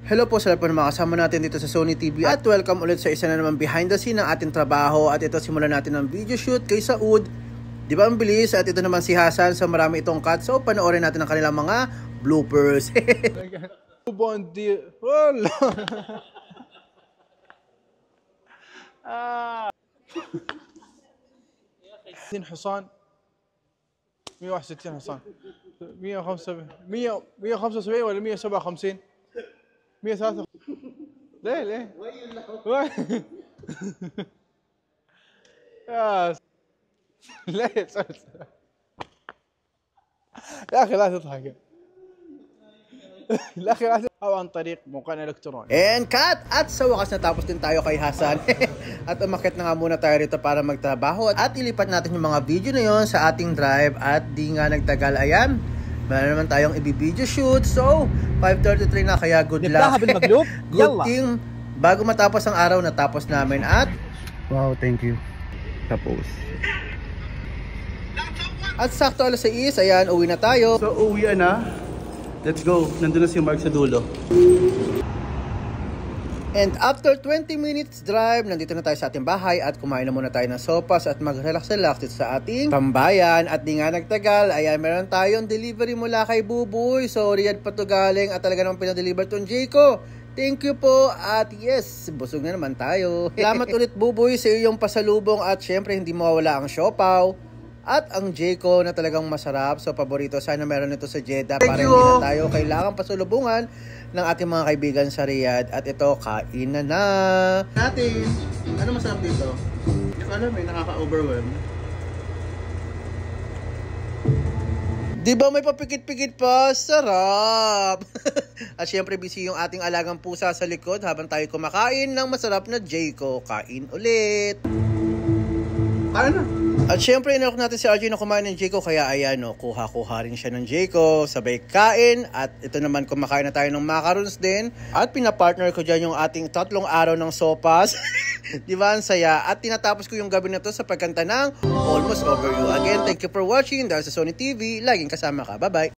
Hello po sa lahat po ng mga kasama natin dito sa Sony TV at welcome ulit sa isa na naman behind the scene ng ating trabaho. At ito, simulan natin ng video shoot kay Saud. Di ba ang bilis? At ito naman si Hasan, so marami itong cut. So panoorin natin ang kanilang mga bloopers. Bon dia. Wala. حصان 161 حصان 175 ولا 157 103 ليه يا ليه يا اخي لا تضحك لا اخي لا او عن طريق موقع الكتروني. And cut! At sa wakas natapos din tayo kay Hasan. At umakyat na nga muna tayo rito para magtrabaho at ilipat natin yung mga video na yon sa ating drive. At di nga nagtagal, ayan, meron naman tayong i-video shoot. So 5:33 na, kaya good luck. Good thing bago matapos ang araw natapos namin. At wow, thank you. Tapos at sakto alas 6, ayan, uwi na tayo. So uwi na. Let's go. Nandun na si Mark sa dulo. And after 20 minutes drive, nandito na tayo sa ating bahay at kumain na muna tayo ng sopas at mag-relax-relax dito sa ating tambayan. At di nga nagtagal, ayan, meron tayong delivery mula kay Buboy. So Riyadh pa to galing at talaga naman pinadeliver tong Jayco. Thank you po. At yes, busog na naman tayo. Salamat ulit Buboy sa iyong pasalubong at syempre hindi mawawala ang siopaw at ang Jayco na talagang masarap. So paborito, sana meron ito sa Jeddah para hindi na tayo kailangan pasalubungan ng ating mga kaibigan sa Riyadh. At ito, kain na natin. Ano masarap dito? Hindi ko alam, may nakaka-overwhelm. Di ba may papikit-pikit pa? Sarap! At syempre busy yung ating alagang pusa sa likod habang tayo kumakain ng masarap na Jayco. Kain ulit! Kain na! At syempre, inalok natin si RJ na kumain ng Jayco, kaya ayan, no, kuha-kuha rin siya ng Jayco, sabay kain. At ito naman, kumakain na tayo ng macarons din. At pinapartner ko dyan yung ating 3 araw ng sopas. Di ba, ang saya? At tinatapos ko yung gabi na to sa pagkanta ng Almost Over You. Again, thank you for watching. Dahil sa Sony TV, laging kasama ka. Bye-bye!